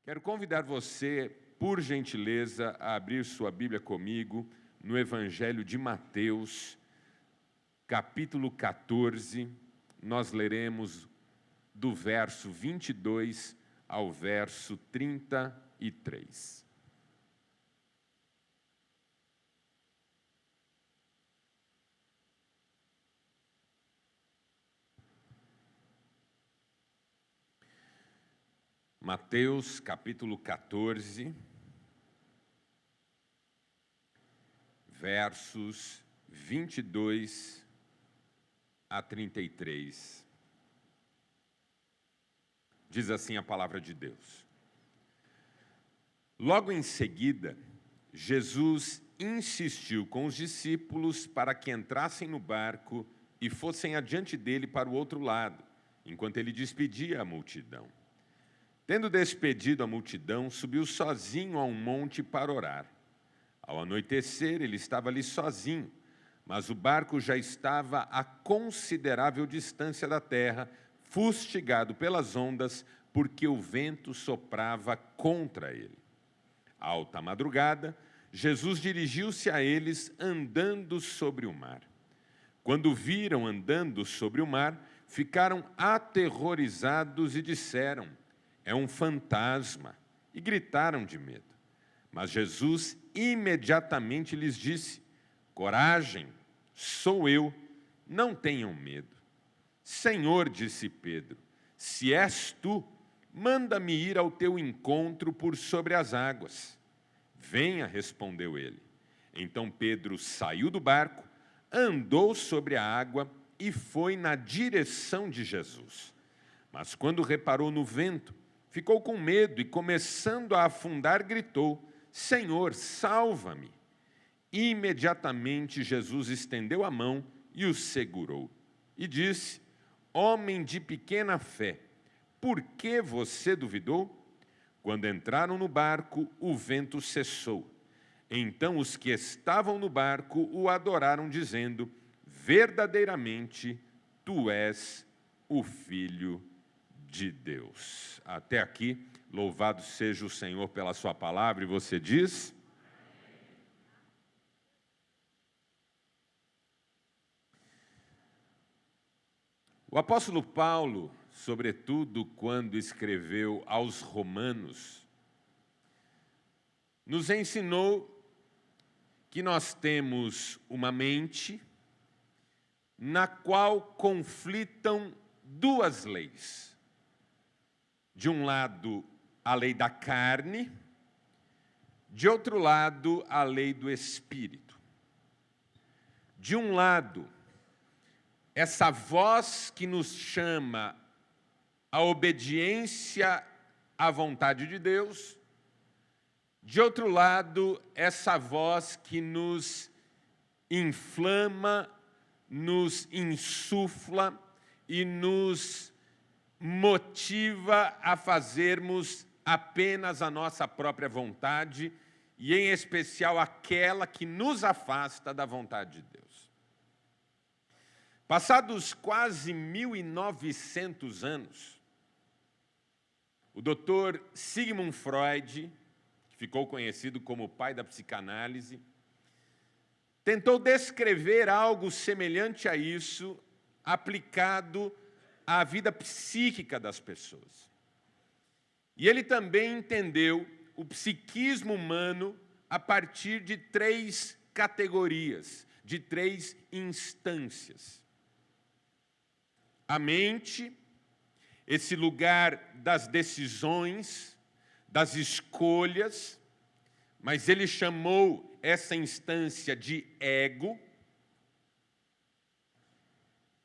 Quero convidar você, por gentileza, a abrir sua Bíblia comigo no Evangelho de Mateus, capítulo 14. Nós leremos do verso 22 ao verso 33. Mateus, capítulo 14, versos 22 a 33. Diz assim a palavra de Deus. Logo em seguida, Jesus insistiu com os discípulos para que entrassem no barco e fossem adiante dele para o outro lado, enquanto ele despedia a multidão. Tendo despedido a multidão, subiu sozinho a um monte para orar. Ao anoitecer, ele estava ali sozinho, mas o barco já estava a considerável distância da terra, fustigado pelas ondas, porque o vento soprava contra ele. À alta madrugada, Jesus dirigiu-se a eles andando sobre o mar. Quando o viram andando sobre o mar, ficaram aterrorizados e disseram: "É um fantasma", e gritaram de medo. Mas Jesus imediatamente lhes disse: "Coragem, sou eu, não tenham medo." "Senhor", disse Pedro, "se és tu, manda-me ir ao teu encontro por sobre as águas." "Venha", respondeu ele. Então Pedro saiu do barco, andou sobre a água e foi na direção de Jesus. Mas quando reparou no vento, ficou com medo e, começando a afundar, gritou: "Senhor, salva-me!" Imediatamente Jesus estendeu a mão e o segurou. E disse: "Homem de pequena fé, por que você duvidou?" Quando entraram no barco, o vento cessou. Então os que estavam no barco o adoraram, dizendo: "Verdadeiramente, tu és o Filho de Deus." Até aqui, louvado seja o Senhor pela sua palavra. E você diz? O apóstolo Paulo, sobretudo quando escreveu aos Romanos, nos ensinou que nós temos uma mente na qual conflitam duas leis. De um lado, a lei da carne, de outro lado, a lei do espírito. De um lado, essa voz que nos chama à obediência à vontade de Deus. De outro lado, essa voz que nos inflama, nos insufla e nos motiva a fazermos apenas a nossa própria vontade e, em especial, aquela que nos afasta da vontade de Deus. Passados quase 1900 anos, o Dr. Sigmund Freud, que ficou conhecido como o pai da psicanálise, tentou descrever algo semelhante a isso aplicado à vida psíquica das pessoas. E ele também entendeu o psiquismo humano a partir de 3 categorias, de 3 instâncias. A mente, esse lugar das decisões, das escolhas, mas ele chamou essa instância de ego.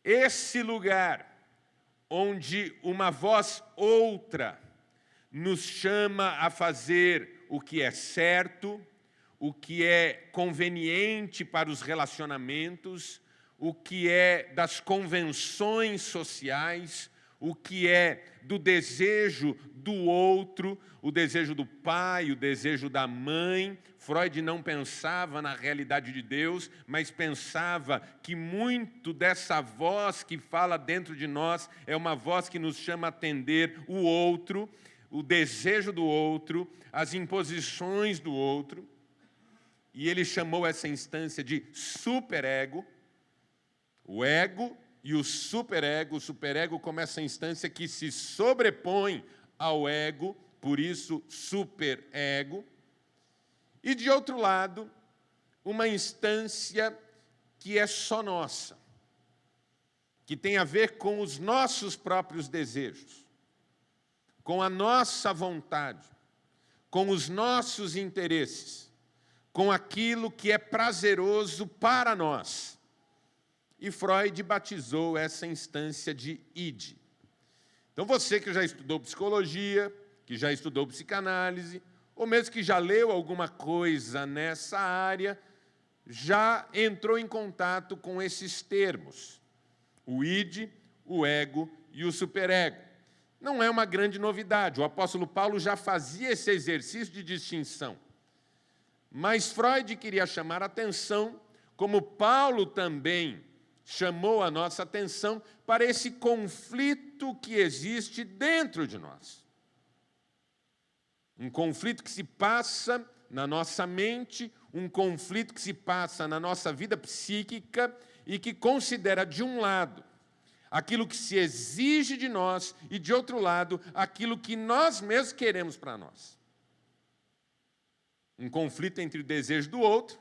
Esse lugar onde uma voz outra nos chama a fazer o que é certo, o que é conveniente para os relacionamentos, o que é das convenções sociais, o que é do desejo do outro, o desejo do pai, o desejo da mãe. Freud não pensava na realidade de Deus, mas pensava que muito dessa voz que fala dentro de nós é uma voz que nos chama a atender o outro. o desejo do outro, as imposições do outro, e ele chamou essa instância de superego. O ego e o superego como essa instância que se sobrepõe ao ego, por isso superego. E, de outro lado, uma instância que é só nossa, que tem a ver com os nossos próprios desejos, com a nossa vontade, com os nossos interesses, com aquilo que é prazeroso para nós. E Freud batizou essa instância de id. Então, você que já estudou psicologia, que já estudou psicanálise, ou mesmo que já leu alguma coisa nessa área, já entrou em contato com esses termos: o id, o ego e o superego. Não é uma grande novidade, o apóstolo Paulo já fazia esse exercício de distinção. Mas Freud queria chamar a atenção, como Paulo também chamou a nossa atenção, para esse conflito que existe dentro de nós. Um conflito que se passa na nossa mente, um conflito que se passa na nossa vida psíquica e que considera, de um lado, aquilo que se exige de nós e, de outro lado, aquilo que nós mesmos queremos para nós. Um conflito entre o desejo do outro,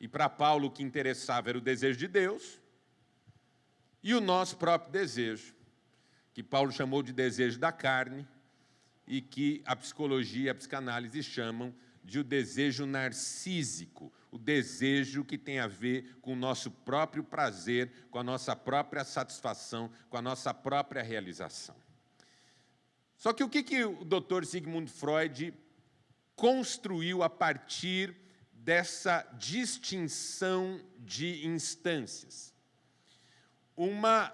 e para Paulo o que interessava era o desejo de Deus, e o nosso próprio desejo, que Paulo chamou de desejo da carne, e que a psicologia e a psicanálise chamam de o desejo narcísico, o desejo que tem a ver com o nosso próprio prazer, com a nossa própria satisfação, com a nossa própria realização. Só que o que o Dr. Sigmund Freud construiu a partir dessa distinção de instâncias? Uma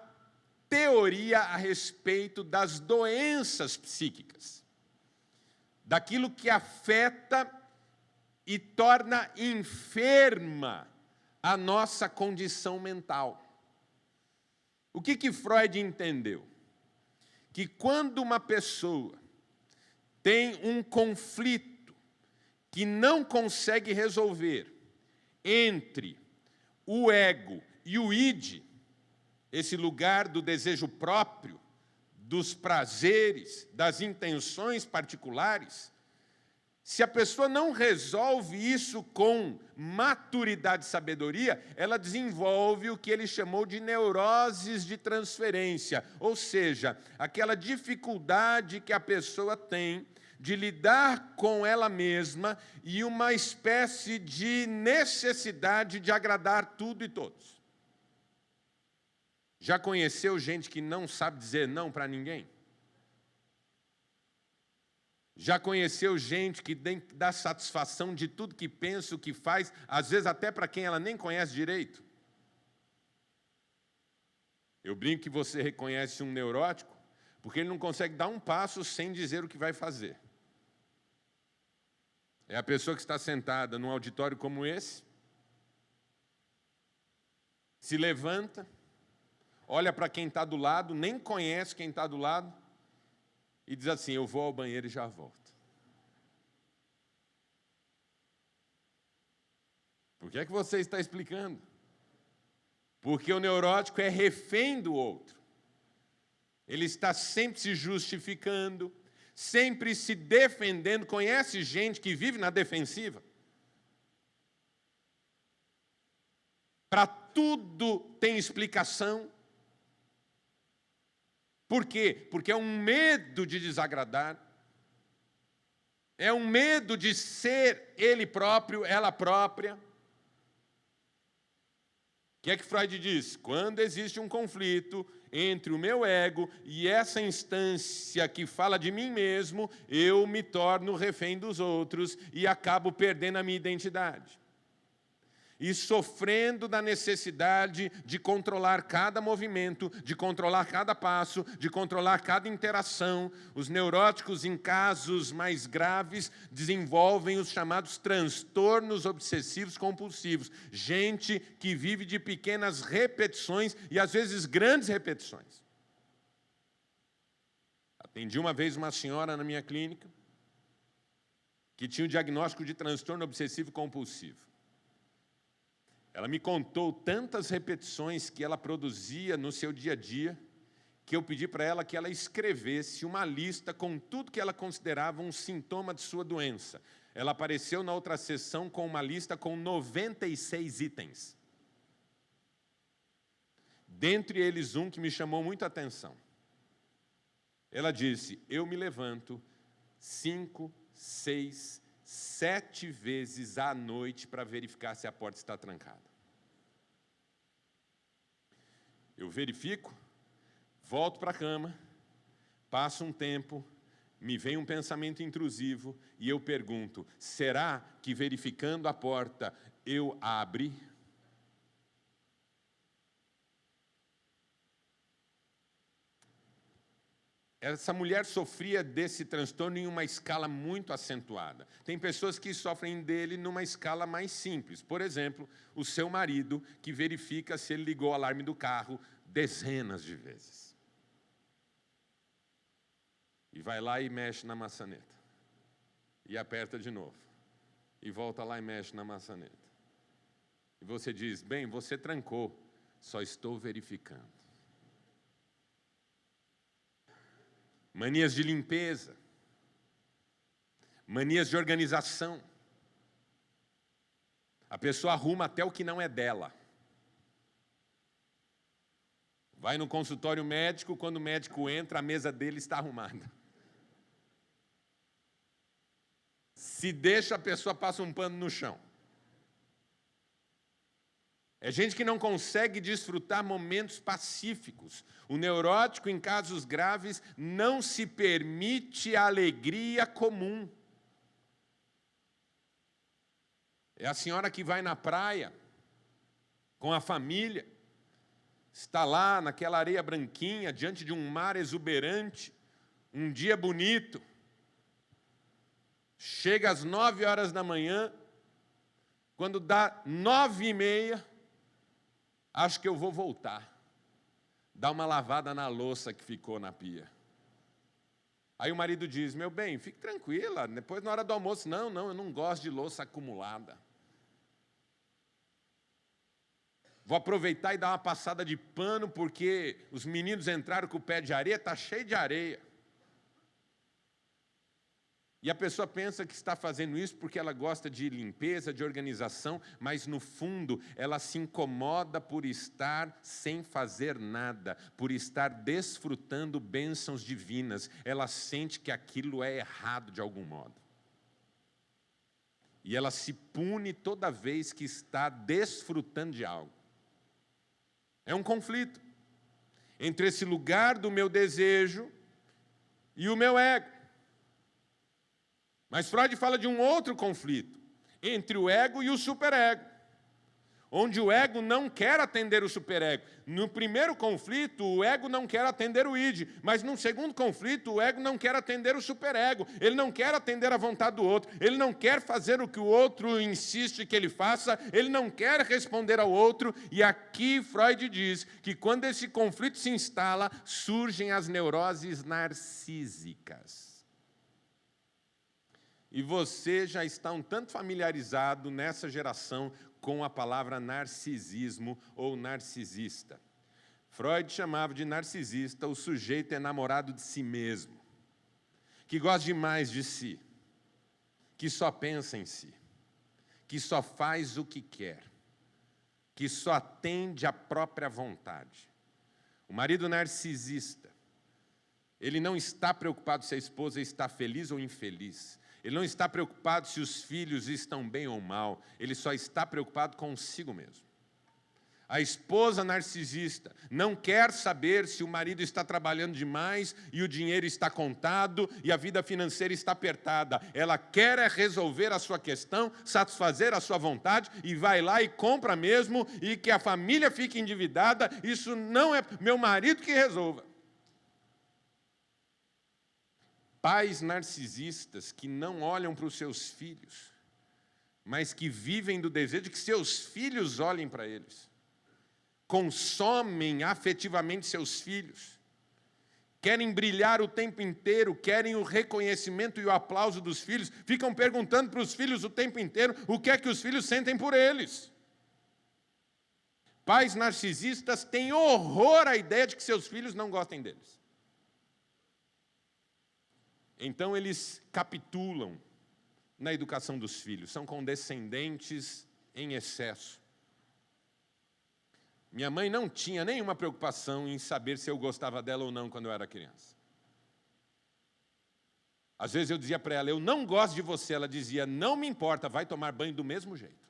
teoria a respeito das doenças psíquicas, daquilo que afeta e torna enferma a nossa condição mental. O que Freud entendeu? Que quando uma pessoa tem um conflito que não consegue resolver entre o ego e o id, esse lugar do desejo próprio, dos prazeres, das intenções particulares, se a pessoa não resolve isso com maturidade e sabedoria, ela desenvolve o que ele chamou de neuroses de transferência, ou seja, aquela dificuldade que a pessoa tem de lidar com ela mesma e uma espécie de necessidade de agradar tudo e todos. Já conheceu gente que não sabe dizer não para ninguém? Já conheceu gente que dá satisfação de tudo que pensa, o que faz, às vezes até para quem ela nem conhece direito? Eu brinco que você reconhece um neurótico porque ele não consegue dar um passo sem dizer o que vai fazer. É a pessoa que está sentada num auditório como esse, se levanta, olha para quem está do lado, nem conhece quem está do lado, e diz assim: eu vou ao banheiro e já volto. Por que é que você está explicando? Porque o neurótico é refém do outro. Ele está sempre se justificando, sempre se defendendo. Conhece gente que vive na defensiva? Para tudo tem explicação. Por quê? Porque é um medo de desagradar, é um medo de ser ele próprio, ela própria. O que é que Freud diz? Quando existe um conflito entre o meu ego e essa instância que fala de mim mesmo, eu me torno refém dos outros e acabo perdendo a minha identidade. E sofrendo da necessidade de controlar cada movimento, de controlar cada passo, de controlar cada interação. Os neuróticos, em casos mais graves, desenvolvem os chamados transtornos obsessivos compulsivos. Gente que vive de pequenas repetições e, às vezes, grandes repetições. Atendi uma vez uma senhora na minha clínica que tinha o diagnóstico de transtorno obsessivo compulsivo. Ela me contou tantas repetições que ela produzia no seu dia a dia, que eu pedi para ela que ela escrevesse uma lista com tudo que ela considerava um sintoma de sua doença. Ela apareceu na outra sessão com uma lista com 96 itens. Dentre eles, um que me chamou muita atenção. Ela disse, eu me levanto 5, 6, 7 vezes à noite para verificar se a porta está trancada. Eu verifico, volto para a cama, passa um tempo, me vem um pensamento intrusivo e eu pergunto, será que verificando a porta eu a abri? Essa mulher sofria desse transtorno em uma escala muito acentuada. Tem pessoas que sofrem dele numa escala mais simples. Por exemplo, o seu marido, que verifica se ele ligou o alarme do carro dezenas de vezes. E vai lá e mexe na maçaneta. E aperta de novo. E volta lá e mexe na maçaneta. E você diz, bem, você trancou, só estou verificando. Manias de limpeza, manias de organização. A pessoa arruma até o que não é dela. Vai no consultório médico, quando o médico entra, a mesa dele está arrumada. Se deixa, a pessoa passa um pano no chão. É gente que não consegue desfrutar momentos pacíficos. O neurótico, em casos graves, não se permite a alegria comum. É a senhora que vai na praia com a família, está lá naquela areia branquinha, diante de um mar exuberante, um dia bonito. Chega às 9 horas da manhã, quando dá 9h30, acho que eu vou voltar, dar uma lavada na louça que ficou na pia. Aí o marido diz, meu bem, fique tranquila, depois na hora do almoço, não, eu não gosto de louça acumulada. Vou aproveitar e dar uma passada de pano, porque os meninos entraram com o pé de areia, está cheio de areia. E a pessoa pensa que está fazendo isso porque ela gosta de limpeza, de organização, mas no fundo ela se incomoda por estar sem fazer nada, por estar desfrutando bênçãos divinas. Ela sente que aquilo é errado de algum modo. E ela se pune toda vez que está desfrutando de algo. É um conflito entre esse lugar do meu desejo e o meu ego. Mas Freud fala de um outro conflito, entre o ego e o superego, onde o ego não quer atender o superego. No primeiro conflito, o ego não quer atender o id, mas no segundo conflito, o ego não quer atender o superego. Ele não quer atender a vontade do outro, ele não quer fazer o que o outro insiste que ele faça, ele não quer responder ao outro. E aqui Freud diz que quando esse conflito se instala, surgem as neuroses narcísicas. E você já está um tanto familiarizado nessa geração com a palavra narcisismo ou narcisista. Freud chamava de narcisista o sujeito enamorado de si mesmo, que gosta demais de si, que só pensa em si, que só faz o que quer, que só atende à própria vontade. O marido narcisista, ele não está preocupado se a esposa está feliz ou infeliz. Ele não está preocupado se os filhos estão bem ou mal. Ele só está preocupado consigo mesmo. A esposa narcisista não quer saber se o marido está trabalhando demais e o dinheiro está contado e a vida financeira está apertada. Ela quer resolver a sua questão, satisfazer a sua vontade e vai lá e compra mesmo e que a família fique endividada. Isso não é meu marido que resolva. Pais narcisistas que não olham para os seus filhos, mas que vivem do desejo de que seus filhos olhem para eles. Consomem afetivamente seus filhos. querem brilhar o tempo inteiro, querem o reconhecimento e o aplauso dos filhos, ficam perguntando para os filhos o tempo inteiro o que é que os filhos sentem por eles. Pais narcisistas têm horror à ideia de que seus filhos não gostem deles. Então eles capitulam na educação dos filhos, são condescendentes em excesso. Minha mãe não tinha nenhuma preocupação em saber se eu gostava dela ou não quando eu era criança. Às vezes eu dizia para ela, eu não gosto de você. Ela dizia, não me importa, vai tomar banho do mesmo jeito.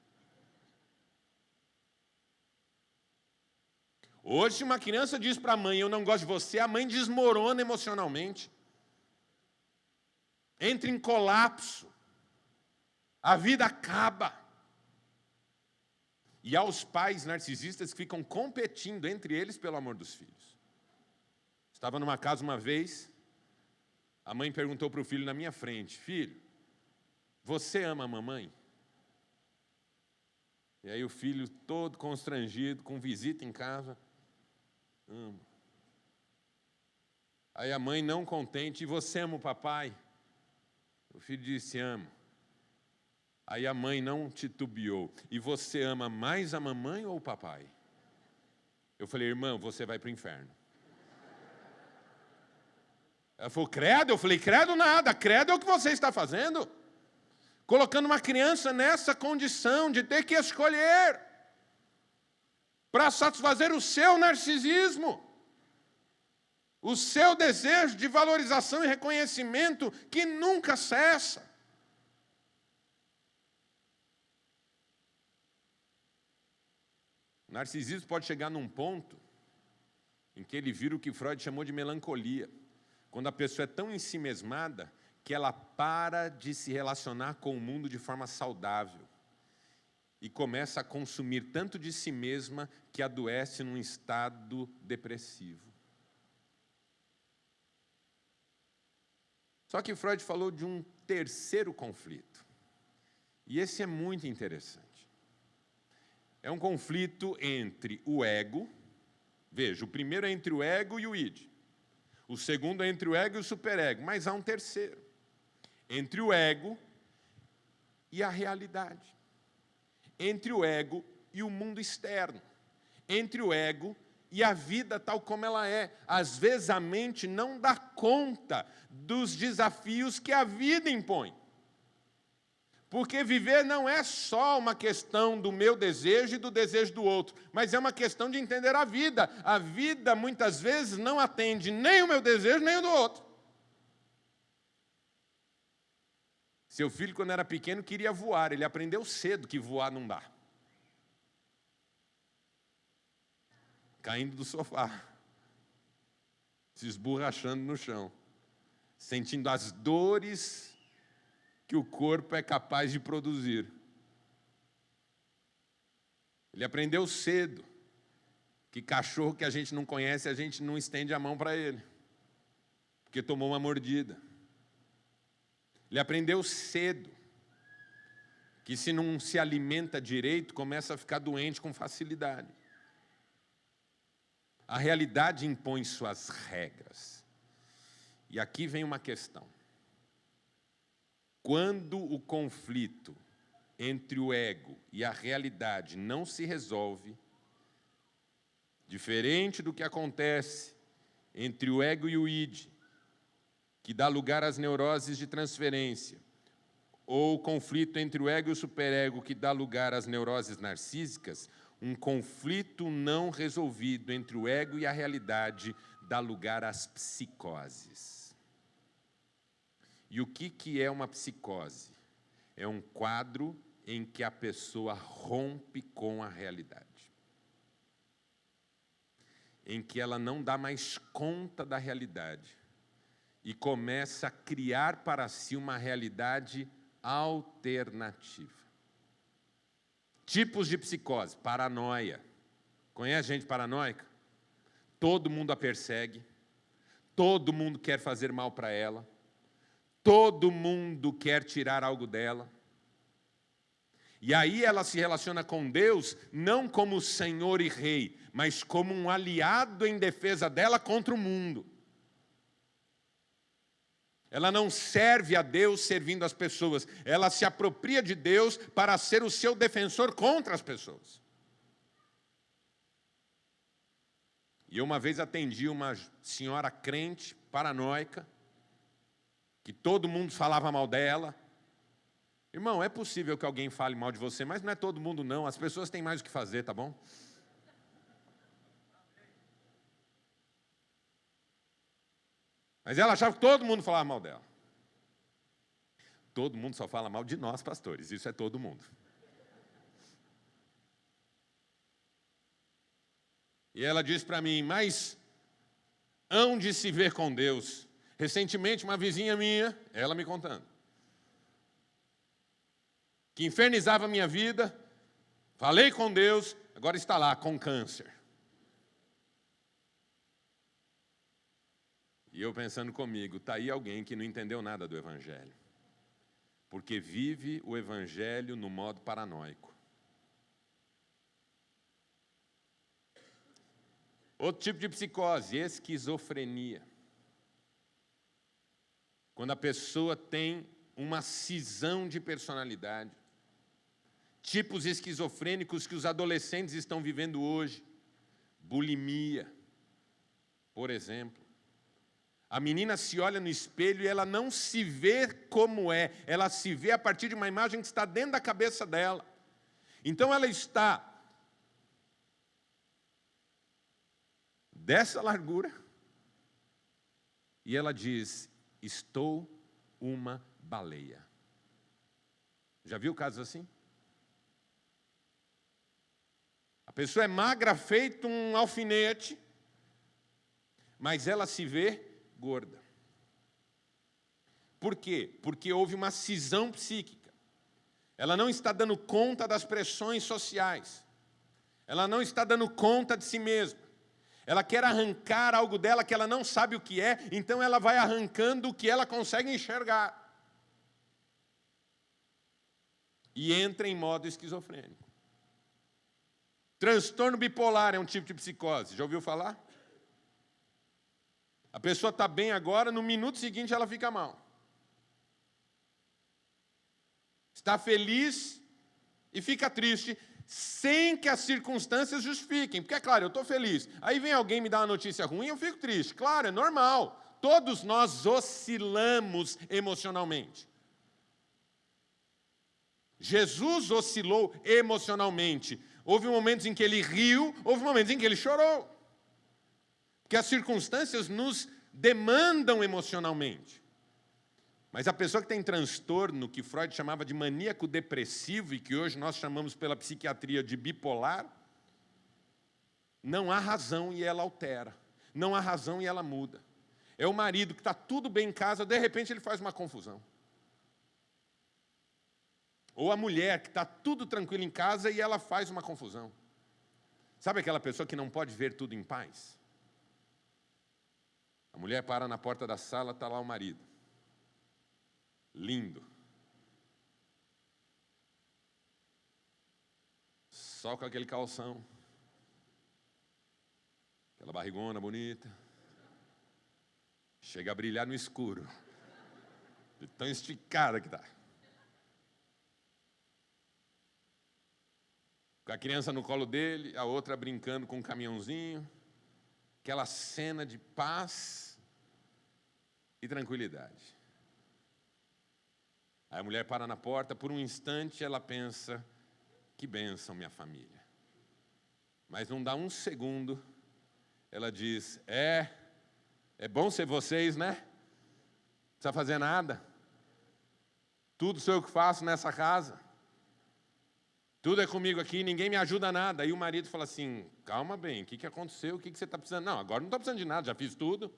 Hoje, se uma criança diz para a mãe, eu não gosto de você, a mãe desmorona emocionalmente. Entra em colapso. A vida acaba. E há os pais narcisistas que ficam competindo entre eles pelo amor dos filhos. Estava numa casa uma vez, a mãe perguntou para o filho na minha frente, filho, você ama a mamãe? E aí o filho, todo constrangido, com visita em casa, amo. Aí a mãe, não contente, e você ama o papai? O filho disse, amo. Aí a mãe não titubeou. E você ama mais a mamãe ou o papai? Eu falei, irmã, você vai para o inferno. Ela falou, credo? Eu falei, credo nada. Credo é o que você está fazendo. Colocando uma criança nessa condição de ter que escolher para satisfazer o seu narcisismo. O seu desejo de valorização e reconhecimento que nunca cessa. O narcisismo pode chegar num ponto em que ele vira o que Freud chamou de melancolia. Quando a pessoa é tão ensimesmada que ela para de se relacionar com o mundo de forma saudável e começa a consumir tanto de si mesma que adoece num estado depressivo. Só que Freud falou de um terceiro conflito. E esse é muito interessante. É um conflito entre o ego, veja, o primeiro é entre o ego e o id. O segundo é entre o ego e o superego, mas há um terceiro. Entre o ego e a realidade. Entre o ego e o mundo externo. Entre o ego e a vida tal como ela é. Às vezes a mente não dá conta dos desafios que a vida impõe. Porque viver não é só uma questão do meu desejo e do desejo do outro, mas é uma questão de entender a vida. A vida, muitas vezes, não atende nem o meu desejo, nem o do outro. Seu filho, quando era pequeno, queria voar. Ele aprendeu cedo que voar não dá. Caindo do sofá, se esborrachando no chão, sentindo as dores que o corpo é capaz de produzir. Ele aprendeu cedo que cachorro que a gente não conhece, a gente não estende a mão para ele, porque tomou uma mordida. Ele aprendeu cedo que se não se alimenta direito, começa a ficar doente com facilidade. A realidade impõe suas regras. E aqui vem uma questão. Quando o conflito entre o ego e a realidade não se resolve, diferente do que acontece entre o ego e o id, que dá lugar às neuroses de transferência, ou o conflito entre o ego e o superego, que dá lugar às neuroses narcísicas, um conflito não resolvido entre o ego e a realidade dá lugar às psicoses. E o que é uma psicose? É um quadro em que a pessoa rompe com a realidade. Em que ela não dá mais conta da realidade e começa a criar para si uma realidade alternativa. Tipos de psicose: paranoia. Conhece gente paranoica? Todo mundo a persegue, todo mundo quer fazer mal para ela, todo mundo quer tirar algo dela. E aí ela se relaciona com Deus não como Senhor e Rei, mas como um aliado em defesa dela contra o mundo. Ela não serve a Deus servindo as pessoas. Ela se apropria de Deus para ser o seu defensor contra as pessoas. E eu uma vez atendi uma senhora crente, paranoica, que todo mundo falava mal dela. Irmão, é possível que alguém fale mal de você, mas não é todo mundo não. As pessoas têm mais o que fazer, tá bom? Mas ela achava que todo mundo falava mal dela. Todo mundo só fala mal de nós, pastores. Isso é todo mundo. E ela disse para mim, mas hão de se ver com Deus. Recentemente, uma vizinha minha, ela me contando, que infernizava a minha vida, falei com Deus, agora está lá com câncer. E eu pensando comigo, está aí alguém que não entendeu nada do Evangelho. Porque vive o Evangelho no modo paranoico. Outro tipo de psicose, esquizofrenia. Quando a pessoa tem uma cisão de personalidade. Tipos esquizofrênicos que os adolescentes estão vivendo hoje. Bulimia, por exemplo. A menina se olha no espelho e ela não se vê como é. Ela se vê a partir de uma imagem que está dentro da cabeça dela. Então ela está dessa largura e ela diz, estou uma baleia. Já viu casos assim? A pessoa é magra, feito um alfinete, mas ela se vê gorda. Por quê? Porque houve uma cisão psíquica. Ela não está dando conta das pressões sociais. Ela não está dando conta de si mesma. Ela quer arrancar algo dela que ela não sabe o que é, então ela vai arrancando o que ela consegue enxergar. E entra em modo esquizofrênico. Transtorno bipolar é um tipo de psicose. Já ouviu falar? A pessoa está bem agora, no minuto seguinte ela fica mal. Está feliz e fica triste, sem que as circunstâncias justifiquem. Porque, é claro, eu estou feliz. Aí vem alguém me dar uma notícia ruim, eu fico triste. Claro, é normal. Todos nós oscilamos emocionalmente. Jesus oscilou emocionalmente. Houve momentos em que ele riu, houve momentos em que ele chorou. Porque as circunstâncias nos demandam emocionalmente. Mas a pessoa que tem transtorno, que Freud chamava de maníaco depressivo, e que hoje nós chamamos pela psiquiatria de bipolar, não há razão e ela altera. Não há razão e ela muda. É o marido que está tudo bem em casa, de repente ele faz uma confusão. Ou a mulher que está tudo tranquilo em casa e ela faz uma confusão. Sabe aquela pessoa que não pode ver tudo em paz? A mulher para na porta da sala, está lá o marido. Lindo. Só com aquele calção. Aquela barrigona bonita. Chega a brilhar no escuro. De tão esticada que está. Com a criança no colo dele, a outra brincando com um caminhãozinho. Aquela cena de paz e tranquilidade. Aí a mulher para na porta, por um instante ela pensa, que bênção minha família. Mas não dá um segundo, ela diz, é bom ser vocês, né? Não precisa fazer nada. Tudo sou eu que faço nessa casa. Tudo é comigo aqui, ninguém me ajuda a nada. Aí o marido fala assim, calma bem, o que aconteceu? O que você está precisando? Não, agora não estou precisando de nada, já fiz tudo.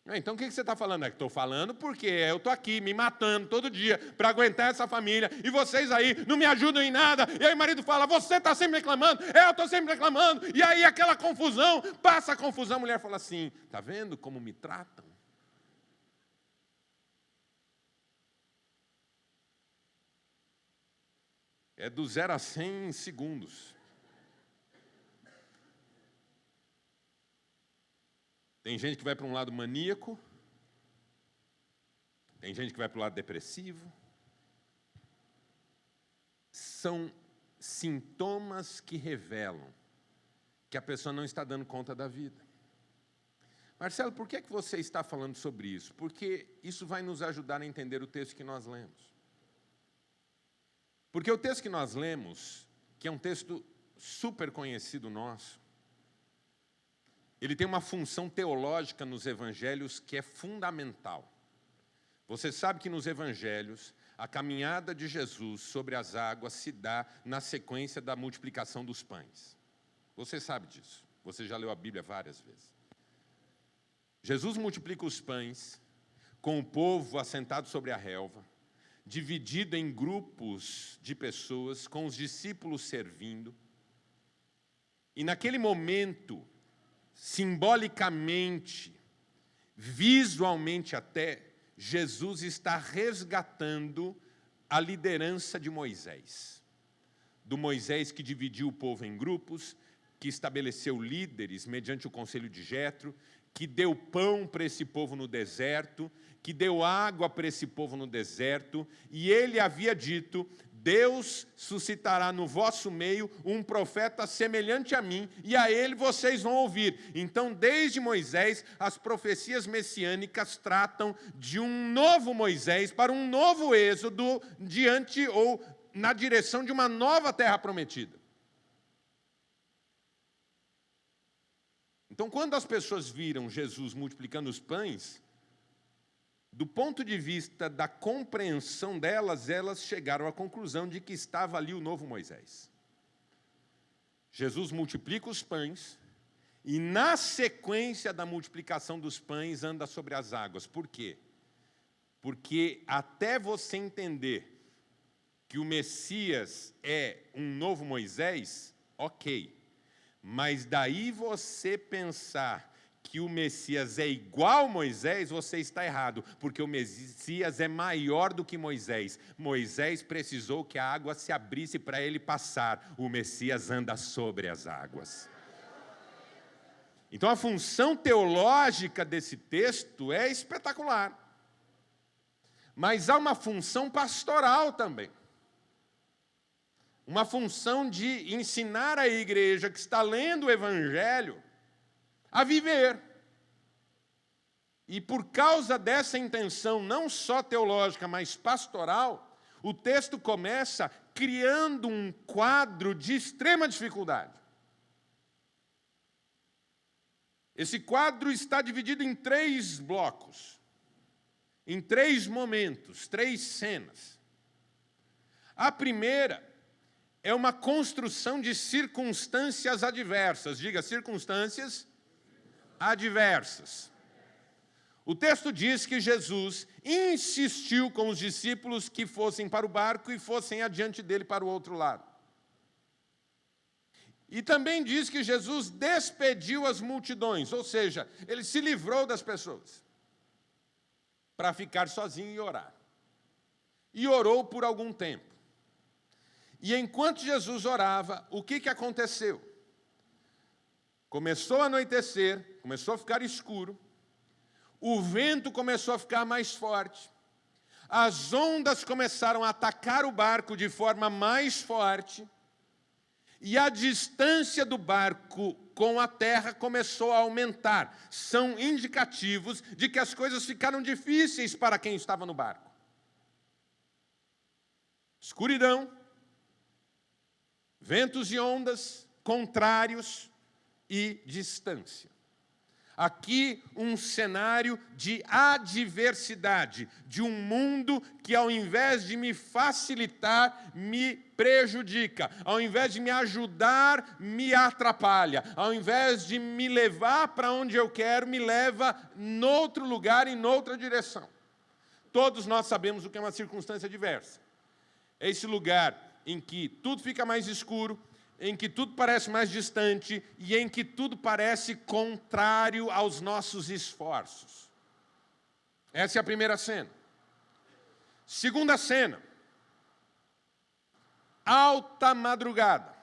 Então o que você está falando? É que estou falando porque eu estou aqui me matando todo dia para aguentar essa família e vocês aí não me ajudam em nada. E aí o marido fala, você está sempre reclamando, eu estou sempre reclamando. E aí aquela confusão, passa a confusão, a mulher fala assim, está vendo como me tratam? É do 0 a 100 em segundos. Tem gente que vai para um lado maníaco, Tem gente que vai para o lado depressivo. São sintomas que revelam que a pessoa não está dando conta da vida. Marcelo, por que você está falando sobre isso? Porque isso vai nos ajudar a entender o texto que nós lemos. Porque o texto que nós lemos, que é um texto super conhecido nosso, ele tem uma função teológica nos evangelhos que é fundamental. Você sabe que nos evangelhos, a caminhada de Jesus sobre as águas se dá na sequência da multiplicação dos pães. Você sabe disso. Você já leu a Bíblia várias vezes. Jesus multiplica os pães, com o povo assentado sobre a relva, dividido em grupos de pessoas, com os discípulos servindo. E naquele momento, simbolicamente, visualmente até, Jesus está resgatando a liderança de Moisés. Do Moisés que dividiu o povo em grupos, que estabeleceu líderes mediante o conselho de Jetro, que deu pão para esse povo no deserto, que deu água para esse povo no deserto, e ele havia dito: Deus suscitará no vosso meio um profeta semelhante a mim, e a ele vocês vão ouvir. Então, desde Moisés, as profecias messiânicas tratam de um novo Moisés para um novo êxodo diante ou na direção de uma nova terra prometida. Então, quando as pessoas viram Jesus multiplicando os pães, do ponto de vista da compreensão delas, elas chegaram à conclusão de que estava ali o novo Moisés. Jesus multiplica os pães e, na sequência da multiplicação dos pães, anda sobre as águas. Por quê? Porque até você entender que o Messias é um novo Moisés, ok. Mas daí você pensar que o Messias é igual a Moisés, você está errado, porque o Messias é maior do que Moisés. Moisés precisou que a água se abrisse para ele passar. O Messias anda sobre as águas. Então a função teológica desse texto é espetacular. Mas há uma função pastoral também. Uma função de ensinar a igreja que está lendo o Evangelho a viver. E por causa dessa intenção, não só teológica, mas pastoral, o texto começa criando um quadro de extrema dificuldade. Esse quadro está dividido em 3 blocos, em 3 momentos, 3 cenas. A primeira é uma construção de circunstâncias adversas. Diga, circunstâncias adversas. O texto diz que Jesus insistiu com os discípulos que fossem para o barco e fossem adiante dele para o outro lado. E também diz que Jesus despediu as multidões, ou seja, ele se livrou das pessoas para ficar sozinho e orar. E orou por algum tempo. E enquanto Jesus orava, o que aconteceu? Começou a anoitecer, começou a ficar escuro, o vento começou a ficar mais forte, as ondas começaram a atacar o barco de forma mais forte, e a distância do barco com a terra começou a aumentar. São indicativos de que as coisas ficaram difíceis para quem estava no barco. Escuridão, ventos e ondas contrários e distância. Aqui um cenário de adversidade, de um mundo que ao invés de me facilitar, me prejudica, ao invés de me ajudar, me atrapalha, ao invés de me levar para onde eu quero, me leva noutro lugar, em noutra direção. Todos nós sabemos o que é uma circunstância adversa. É esse lugar em que tudo fica mais escuro, em que tudo parece mais distante e em que tudo parece contrário aos nossos esforços. Essa é a primeira cena. Segunda cena. Alta madrugada,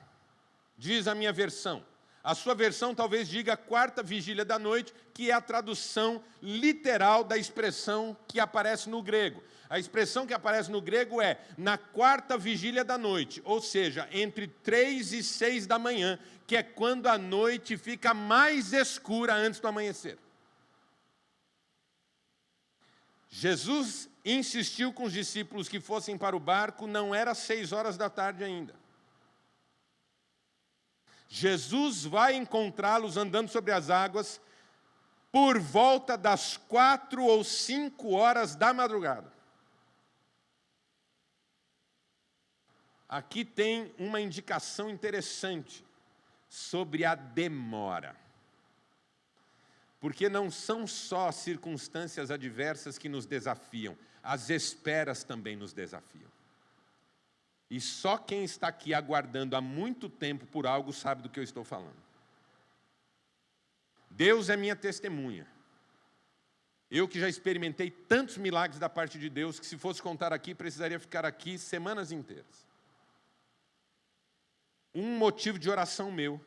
diz a minha versão. A sua versão talvez diga quarta vigília da noite, que é a tradução literal da expressão que aparece no grego. A expressão que aparece no grego é na quarta vigília da noite, ou seja, entre 3 e 6 da manhã, que é quando a noite fica mais escura antes do amanhecer. Jesus insistiu com os discípulos que fossem para o barco, não era 6 horas da tarde ainda. Jesus vai encontrá-los andando sobre as águas por volta das 4 ou 5 horas da madrugada. Aqui tem uma indicação interessante sobre a demora. Porque não são só circunstâncias adversas que nos desafiam, as esperas também nos desafiam. E só quem está aqui aguardando há muito tempo por algo sabe do que eu estou falando. Deus é minha testemunha. Eu que já experimentei tantos milagres da parte de Deus, que se fosse contar aqui, precisaria ficar aqui semanas inteiras. Um motivo de oração meu,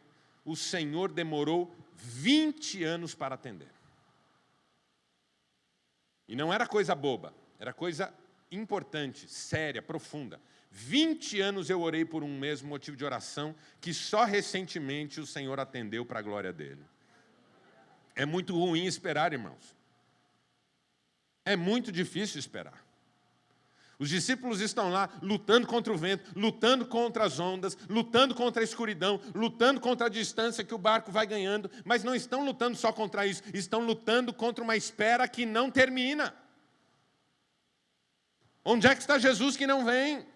o Senhor demorou 20 anos para atender. E não era coisa boba, era coisa importante, séria, profunda. 20 anos eu orei por um mesmo motivo de oração, que só recentemente o Senhor atendeu para a glória dele. É muito ruim esperar, irmãos. É muito difícil esperar. Os discípulos estão lá lutando contra o vento, lutando contra as ondas, lutando contra a escuridão, lutando contra a distância que o barco vai ganhando, mas não estão lutando só contra isso, estão lutando contra uma espera que não termina. Onde é que está Jesus que não vem?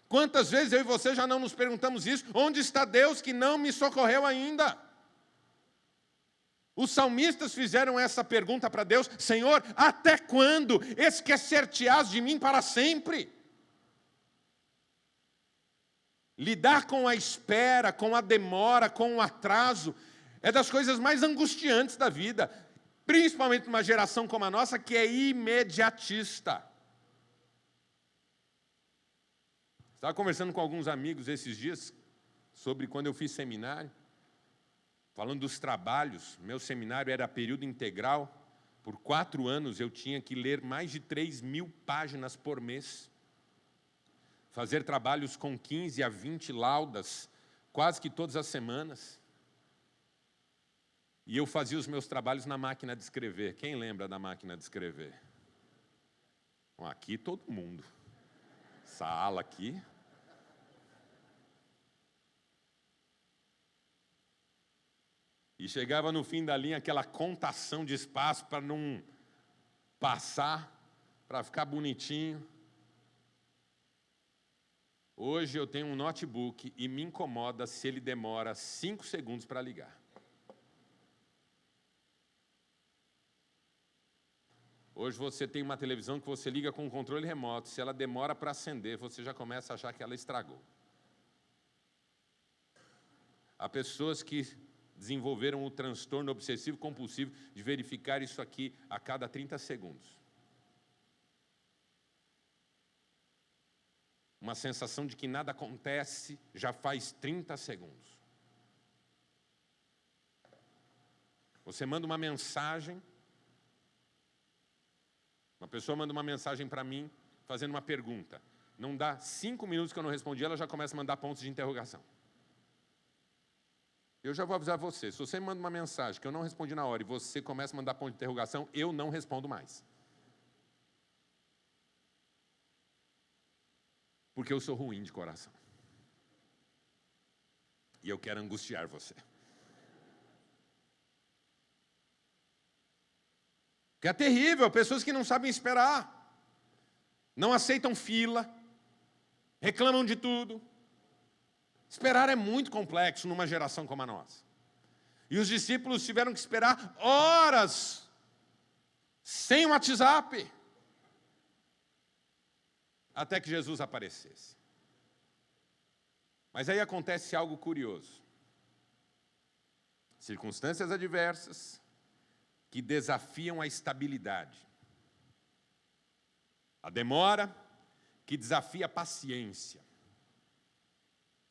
Quantas vezes eu e você já não nos perguntamos isso? Onde está Deus que não me socorreu ainda? Os salmistas fizeram essa pergunta para Deus: Senhor, até quando esquecer-te-ás de mim para sempre? Lidar com a espera, com a demora, com o atraso, é das coisas mais angustiantes da vida, principalmente numa geração como a nossa, que é imediatista. Estava conversando com alguns amigos esses dias sobre quando eu fiz seminário, falando dos trabalhos. Meu seminário era período integral. Por 4 anos eu tinha que ler mais de 3.000 páginas por mês. Fazer trabalhos com 15 a 20 laudas, quase que todas as semanas. E eu fazia os meus trabalhos na máquina de escrever. Quem lembra da máquina de escrever? Bom, aqui todo mundo. Essa ala aqui. E chegava no fim da linha aquela contação de espaço para não passar, para ficar bonitinho. Hoje eu tenho um notebook e me incomoda se ele demora 5 segundos para ligar. Hoje você tem uma televisão que você liga com um controle remoto. Se ela demora para acender, você já começa a achar que ela estragou. Há pessoas que desenvolveram o transtorno obsessivo compulsivo de verificar isso aqui a cada 30 segundos. Uma sensação de que nada acontece já faz 30 segundos. Você manda uma mensagem, uma pessoa manda uma mensagem para mim fazendo uma pergunta. Não dá 5 minutos que eu não respondi, ela já começa a mandar pontos de interrogação. Eu já vou avisar você, se você me manda uma mensagem que eu não respondi na hora e você começa a mandar ponto de interrogação, eu não respondo mais. Porque eu sou ruim de coração. E eu quero angustiar você. Que é terrível, pessoas que não sabem esperar, não aceitam fila, reclamam de tudo. Esperar é muito complexo numa geração como a nossa. E os discípulos tiveram que esperar horas sem o WhatsApp até que Jesus aparecesse. Mas aí acontece algo curioso. Circunstâncias adversas que desafiam a estabilidade. A demora que desafia a paciência.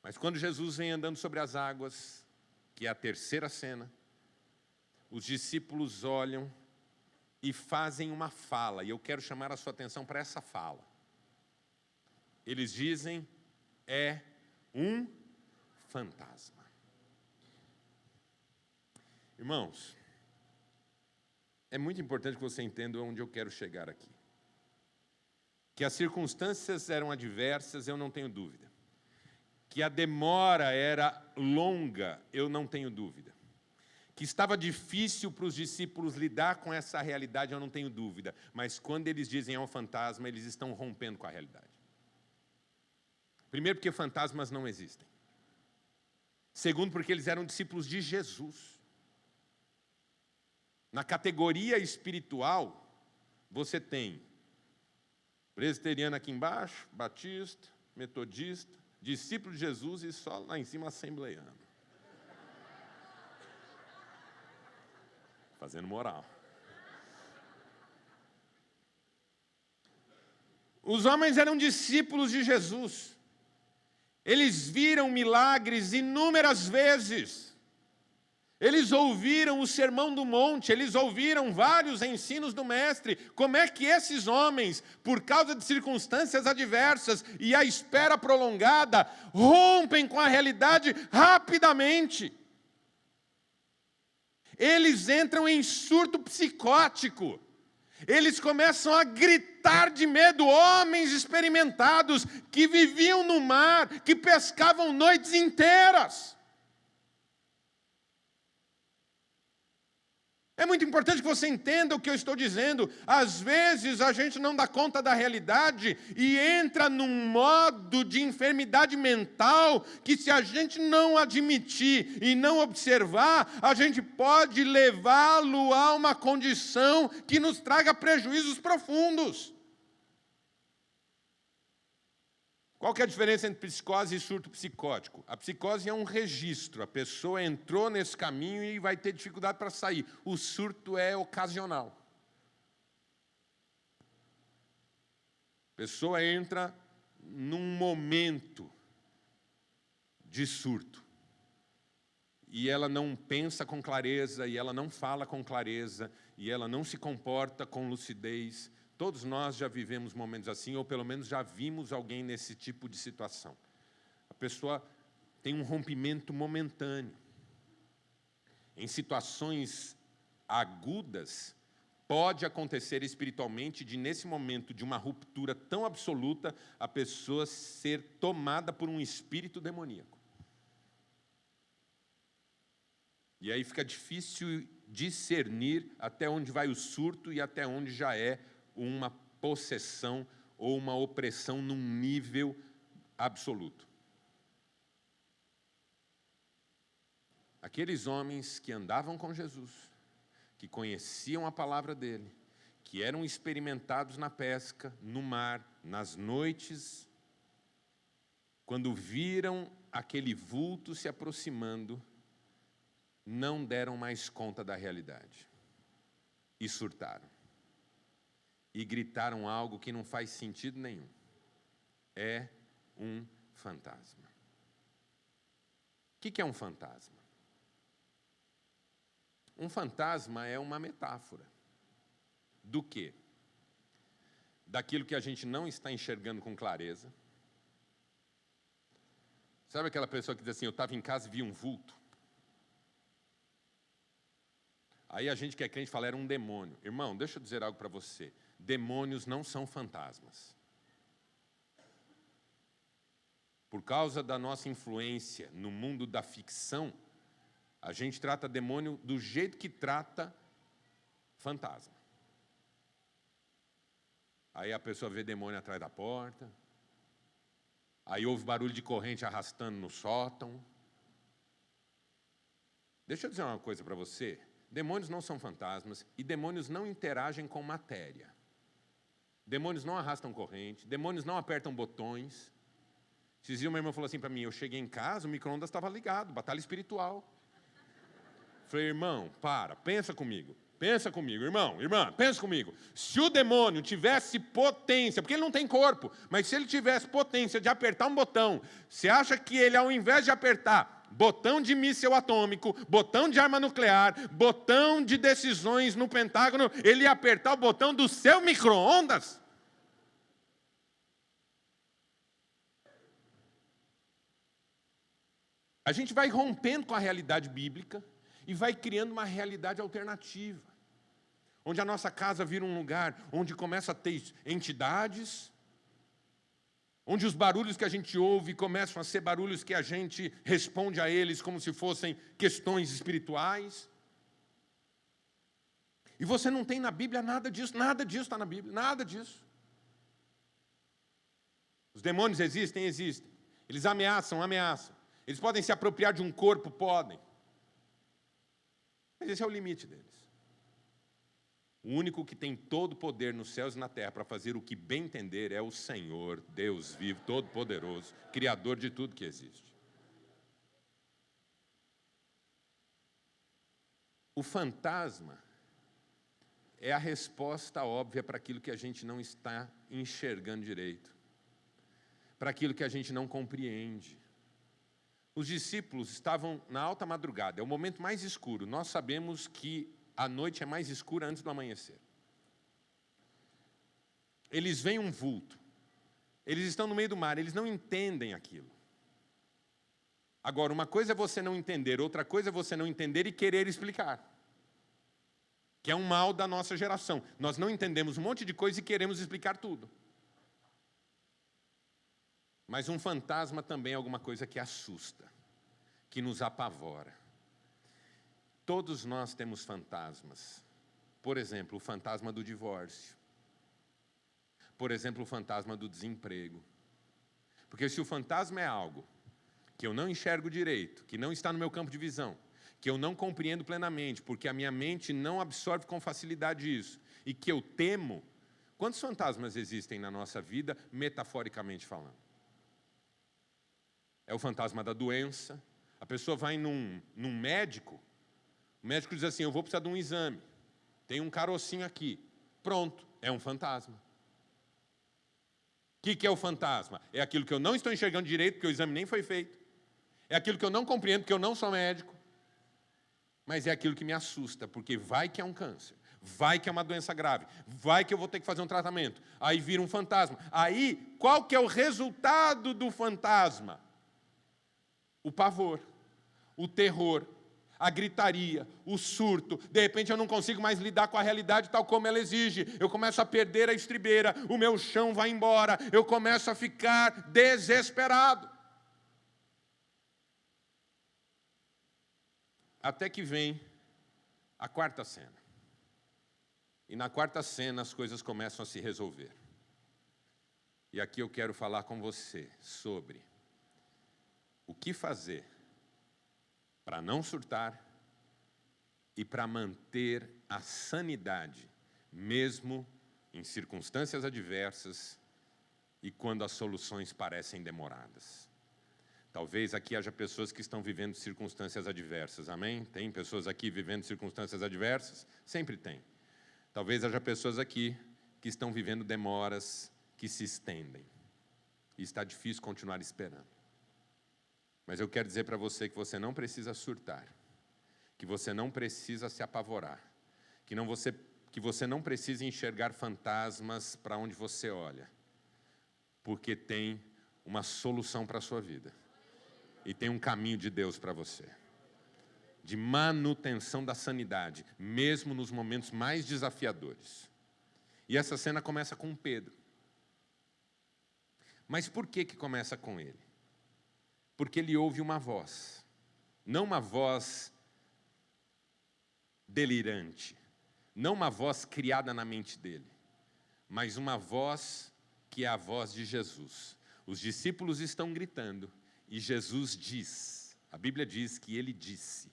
Mas quando Jesus vem andando sobre as águas, que é a terceira cena, os discípulos olham e fazem uma fala, e eu quero chamar a sua atenção para essa fala. Eles dizem, é um fantasma. Irmãos, é muito importante que você entenda onde eu quero chegar aqui. Que as circunstâncias eram adversas, eu não tenho dúvida. Que a demora era longa, eu não tenho dúvida. Que estava difícil para os discípulos lidar com essa realidade, eu não tenho dúvida. Mas quando eles dizem é um fantasma, eles estão rompendo com a realidade. Primeiro, porque fantasmas não existem. Segundo, porque eles eram discípulos de Jesus. Na categoria espiritual, você tem presbiteriano aqui embaixo, batista, metodista, discípulo de Jesus e só lá em cima assembleiano. Fazendo moral. Os homens eram discípulos de Jesus. Eles viram milagres inúmeras vezes. Eles ouviram o Sermão do Monte, eles ouviram vários ensinos do Mestre. Como é que esses homens, por causa de circunstâncias adversas e a espera prolongada, rompem com a realidade rapidamente? Eles entram em surto psicótico. Eles começam a gritar de medo, homens experimentados, que viviam no mar, que pescavam noites inteiras. É muito importante que você entenda o que eu estou dizendo. Às vezes a gente não dá conta da realidade e entra num modo de enfermidade mental que, se a gente não admitir e não observar, a gente pode levá-lo a uma condição que nos traga prejuízos profundos. Qual que é a diferença entre psicose e surto psicótico? A psicose é um registro, a pessoa entrou nesse caminho e vai ter dificuldade para sair. O surto é ocasional. A pessoa entra num momento de surto. E ela não pensa com clareza, e ela não fala com clareza, e ela não se comporta com lucidez. Todos nós já vivemos momentos assim, ou pelo menos já vimos alguém nesse tipo de situação. A pessoa tem um rompimento momentâneo. Em situações agudas, pode acontecer espiritualmente de, nesse momento de uma ruptura tão absoluta, a pessoa ser tomada por um espírito demoníaco. E aí fica difícil discernir até onde vai o surto e até onde já é uma possessão ou uma opressão num nível absoluto. Aqueles homens que andavam com Jesus, que conheciam a palavra dele, que eram experimentados na pesca, no mar, nas noites, quando viram aquele vulto se aproximando, não deram mais conta da realidade e surtaram. E gritaram algo que não faz sentido nenhum. É um fantasma. O que é um fantasma? Um fantasma é uma metáfora. Do quê? Daquilo que a gente não está enxergando com clareza. Sabe aquela pessoa que diz assim, eu estava em casa e vi um vulto? Aí a gente que é crente fala, era um demônio. Irmão, deixa eu dizer algo para você. Demônios não são fantasmas. Por causa da nossa influência no mundo da ficção, a gente trata demônio do jeito que trata fantasma. Aí a pessoa vê demônio atrás da porta, aí ouve barulho de corrente arrastando no sótão. Deixa eu dizer uma coisa para você. Demônios não são fantasmas e demônios não interagem com matéria. Demônios não arrastam corrente, demônios não apertam botões. Esses dias uma irmã falou assim para mim, eu cheguei em casa, o micro-ondas estava ligado, batalha espiritual. Falei, irmão, pensa comigo, irmão, irmã, pensa comigo. Se o demônio tivesse potência, porque ele não tem corpo, mas se ele tivesse potência de apertar um botão, você acha que ele, ao invés de apertar botão de míssil atômico, botão de arma nuclear, botão de decisões no Pentágono, ele ia apertar o botão do seu micro-ondas. A gente vai rompendo com a realidade bíblica e vai criando uma realidade alternativa, onde a nossa casa vira um lugar onde começa a ter entidades, onde os barulhos que a gente ouve começam a ser barulhos que a gente responde a eles como se fossem questões espirituais. E você não tem na Bíblia nada disso está na Bíblia, nada disso. Os demônios existem? Existem. Eles ameaçam? Ameaçam. Eles podem se apropriar de um corpo? Podem. Mas esse é o limite deles. O único que tem todo o poder nos céus e na terra para fazer o que bem entender é o Senhor, Deus vivo, todo-poderoso, Criador de tudo que existe. O fantasma é a resposta óbvia para aquilo que a gente não está enxergando direito, para aquilo que a gente não compreende. Os discípulos estavam na alta madrugada, é o momento mais escuro. Nós sabemos que a noite é mais escura antes do amanhecer. Eles veem um vulto. Eles estão no meio do mar, eles não entendem aquilo. Agora, uma coisa é você não entender, outra coisa é você não entender e querer explicar. Que é um mal da nossa geração. Nós não entendemos um monte de coisa e queremos explicar tudo. Mas um fantasma também é alguma coisa que assusta, que nos apavora. Todos nós temos fantasmas. Por exemplo, o fantasma do divórcio. Por exemplo, o fantasma do desemprego. Porque se o fantasma é algo que eu não enxergo direito, que não está no meu campo de visão, que eu não compreendo plenamente, porque a minha mente não absorve com facilidade isso, e que eu temo, quantos fantasmas existem na nossa vida, metaforicamente falando? É o fantasma da doença. A pessoa vai num médico, o médico diz assim, eu vou precisar de um exame, tem um carocinho aqui, pronto, é um fantasma. O que é o fantasma? É aquilo que eu não estou enxergando direito, porque o exame nem foi feito. É aquilo que eu não compreendo, porque eu não sou médico. Mas é aquilo que me assusta, porque vai que é um câncer, vai que é uma doença grave, vai que eu vou ter que fazer um tratamento. Aí vira um fantasma. Aí, qual que é o resultado do fantasma? O pavor, o terror, a gritaria, o surto. De repente eu não consigo mais lidar com a realidade tal como ela exige. Eu começo a perder a estribeira, o meu chão vai embora, eu começo a ficar desesperado. Até que vem a quarta cena. E na quarta cena as coisas começam a se resolver. E aqui eu quero falar com você sobre o que fazer para não surtar e para manter a sanidade, mesmo em circunstâncias adversas e quando as soluções parecem demoradas. Talvez aqui haja pessoas que estão vivendo circunstâncias adversas, amém? Tem pessoas aqui vivendo circunstâncias adversas? Sempre tem. Talvez haja pessoas aqui que estão vivendo demoras que se estendem. E está difícil continuar esperando. Mas eu quero dizer para você que você não precisa surtar, que você não precisa se apavorar, que você não precisa enxergar fantasmas para onde você olha, porque tem uma solução para a sua vida. E tem um caminho de Deus para você, de manutenção da sanidade, mesmo nos momentos mais desafiadores. E essa cena começa com Pedro. Mas por que começa com ele? Porque ele ouve uma voz, não uma voz delirante, não uma voz criada na mente dele, mas uma voz que é a voz de Jesus. Os discípulos estão gritando e Jesus diz, a Bíblia diz que ele disse,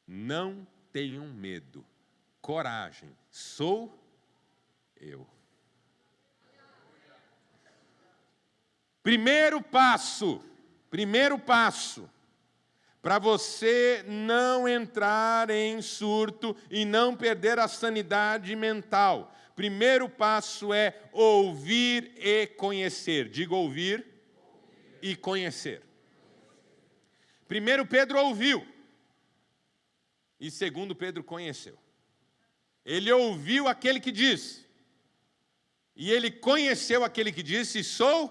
não tenham medo, coragem, sou eu. Primeiro passo para você não entrar em surto e não perder a sanidade mental. Primeiro passo é ouvir e conhecer. Diga ouvir e conhecer. Primeiro Pedro ouviu. E segundo Pedro conheceu. Ele ouviu aquele que disse. E ele conheceu aquele que disse, sou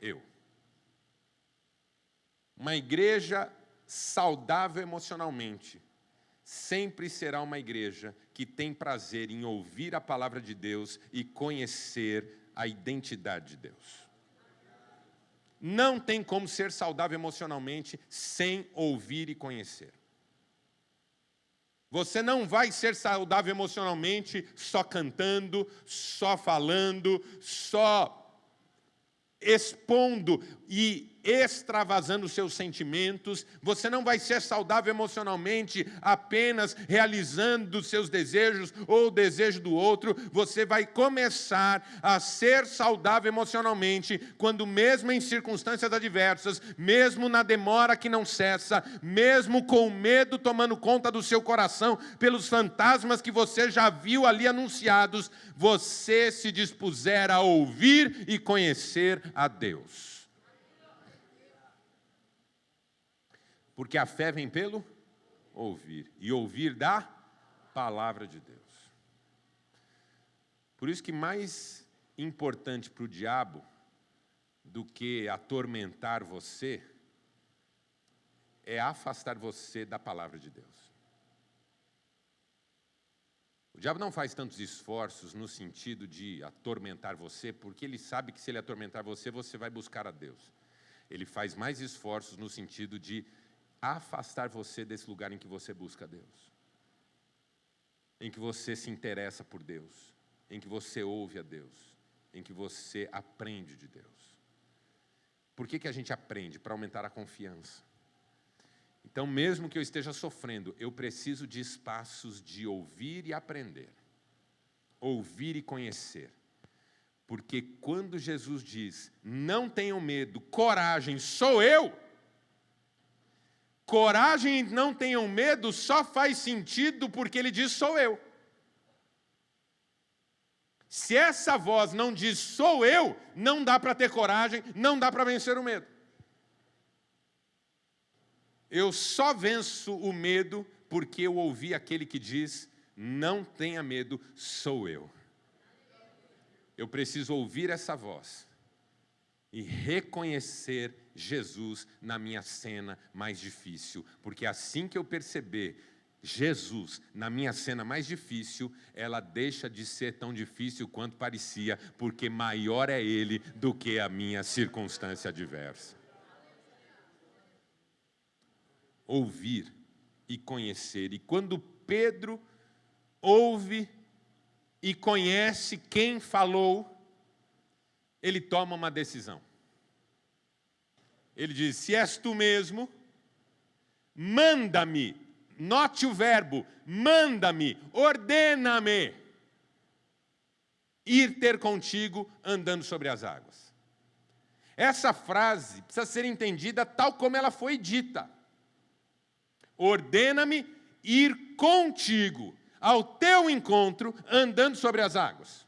eu. Uma igreja saudável emocionalmente sempre será uma igreja que tem prazer em ouvir a palavra de Deus e conhecer a identidade de Deus. Não tem como ser saudável emocionalmente sem ouvir e conhecer. Você não vai ser saudável emocionalmente só cantando, só falando, só expondo e extravasando seus sentimentos. Você não vai ser saudável emocionalmente apenas realizando seus desejos ou o desejo do outro. Você vai começar a ser saudável emocionalmente quando, mesmo em circunstâncias adversas, mesmo na demora que não cessa, mesmo com o medo tomando conta do seu coração pelos fantasmas que você já viu ali anunciados, você se dispuser a ouvir e conhecer a Deus. Porque a fé vem pelo ouvir, e ouvir da palavra de Deus. Por isso que mais importante para o diabo do que atormentar você é afastar você da palavra de Deus. O diabo não faz tantos esforços no sentido de atormentar você, porque ele sabe que se ele atormentar você, você vai buscar a Deus. Ele faz mais esforços no sentido de afastar você desse lugar em que você busca a Deus, em que você se interessa por Deus, em que você ouve a Deus, em que você aprende de Deus. Por que a gente aprende? Para aumentar a confiança. Então, mesmo que eu esteja sofrendo, eu preciso de espaços de ouvir e aprender, ouvir e conhecer. Porque quando Jesus diz, não tenham medo, coragem, sou eu, coragem e não tenham medo só faz sentido porque ele diz, sou eu. Se essa voz não diz, sou eu, não dá para ter coragem, não dá para vencer o medo. Eu só venço o medo porque eu ouvi aquele que diz, não tenha medo, sou eu. Eu preciso ouvir essa voz e reconhecer Jesus na minha cena mais difícil, porque assim que eu perceber Jesus na minha cena mais difícil, ela deixa de ser tão difícil quanto parecia, porque maior é Ele do que a minha circunstância adversa. Ouvir e conhecer. E quando Pedro ouve e conhece quem falou, ele toma uma decisão. Ele diz, se és tu mesmo, manda-me, note o verbo, manda-me, ordena-me, ir ter contigo andando sobre as águas. Essa frase precisa ser entendida tal como ela foi dita. Ordena-me ir contigo, ao teu encontro, andando sobre as águas.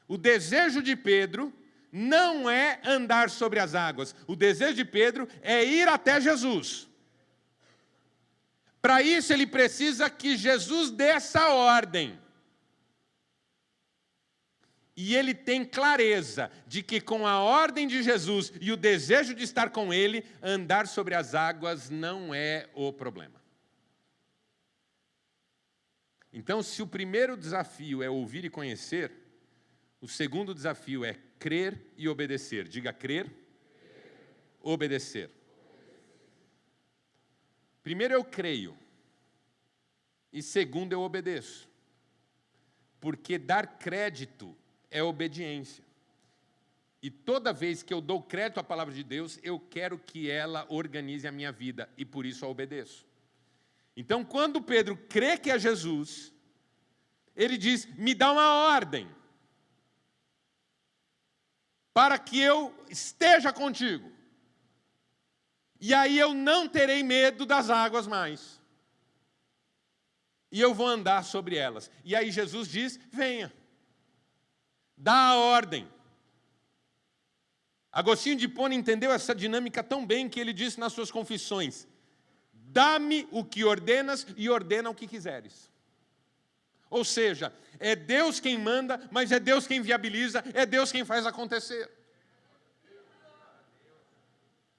O desejo de Pedro não é andar sobre as águas. O desejo de Pedro é ir até Jesus. Para isso, ele precisa que Jesus dê essa ordem. E ele tem clareza de que com a ordem de Jesus e o desejo de estar com ele, andar sobre as águas não é o problema. Então, se o primeiro desafio é ouvir e conhecer, o segundo desafio é crer e obedecer. Diga crer, obedecer. Primeiro eu creio e segundo eu obedeço. Porque dar crédito é obediência. E toda vez que eu dou crédito à palavra de Deus, eu quero que ela organize a minha vida, e por isso a obedeço. Então, quando Pedro crê que é Jesus, ele diz, me dá uma ordem, para que eu esteja contigo. E aí eu não terei medo das águas mais. E eu vou andar sobre elas. E aí Jesus diz, venha. Dá a ordem. Agostinho de Hipona entendeu essa dinâmica tão bem que ele disse nas suas confissões: dá-me o que ordenas e ordena o que quiseres. Ou seja, é Deus quem manda, mas é Deus quem viabiliza, é Deus quem faz acontecer.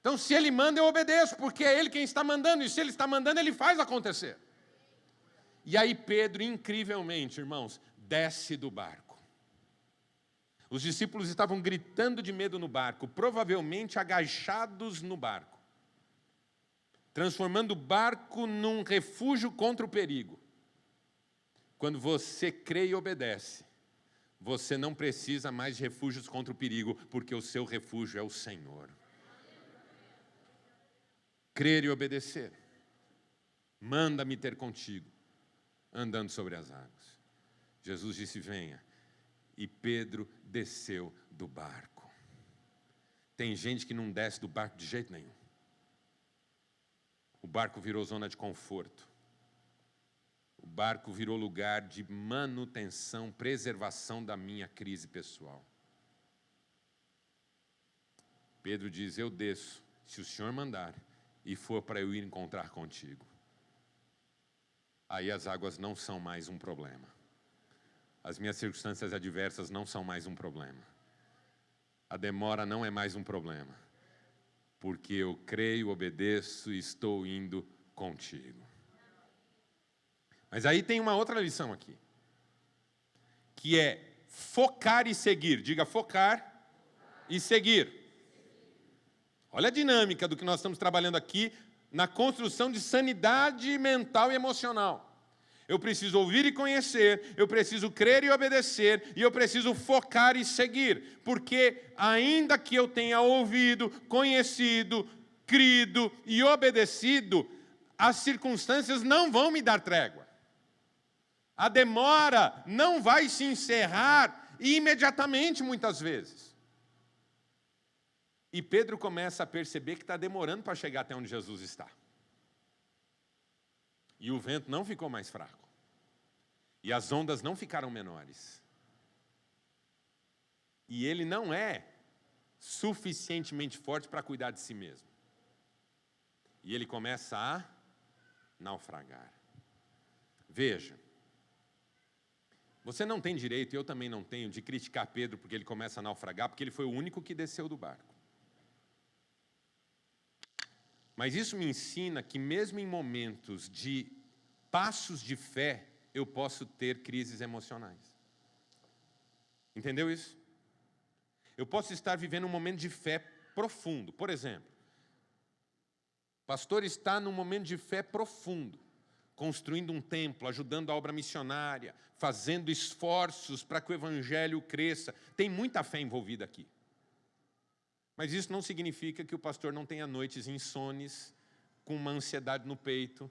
Então, se Ele manda, eu obedeço, porque é Ele quem está mandando, e se Ele está mandando, Ele faz acontecer. E aí Pedro, incrivelmente, irmãos, desce do barco. Os discípulos estavam gritando de medo no barco, provavelmente agachados no barco, transformando o barco num refúgio contra o perigo. Quando você crê e obedece, você não precisa mais de refúgios contra o perigo, porque o seu refúgio é o Senhor. Crer e obedecer. Manda-me ter contigo, andando sobre as águas. Jesus disse: venha. E Pedro desceu do barco. Tem gente que não desce do barco de jeito nenhum. O barco virou zona de conforto. O barco virou lugar de manutenção, preservação da minha crise pessoal. Pedro diz: eu desço, se o Senhor mandar, e for para eu ir encontrar contigo. Aí as águas não são mais um problema. As minhas circunstâncias adversas não são mais um problema. A demora não é mais um problema. Porque eu creio, obedeço e estou indo contigo. Mas aí tem uma outra lição aqui. Que é focar e seguir. Diga focar e seguir. Olha a dinâmica do que nós estamos trabalhando aqui na construção de sanidade mental e emocional. Eu preciso ouvir e conhecer, eu preciso crer e obedecer, e eu preciso focar e seguir. Porque ainda que eu tenha ouvido, conhecido, crido e obedecido, as circunstâncias não vão me dar trégua. A demora não vai se encerrar imediatamente, muitas vezes. E Pedro começa a perceber que está demorando para chegar até onde Jesus está. E o vento não ficou mais fraco. E as ondas não ficaram menores. E ele não é suficientemente forte para cuidar de si mesmo. E ele começa a naufragar. Veja, você não tem direito, e eu também não tenho, de criticar Pedro porque ele começa a naufragar, porque ele foi o único que desceu do barco. Mas isso me ensina que mesmo em momentos de passos de fé, eu posso ter crises emocionais. Entendeu isso? Eu posso estar vivendo um momento de fé profundo. Por exemplo, o pastor está num momento de fé profundo, construindo um templo, ajudando a obra missionária, fazendo esforços para que o evangelho cresça. Tem muita fé envolvida aqui. Mas isso não significa que o pastor não tenha noites insones, com uma ansiedade no peito,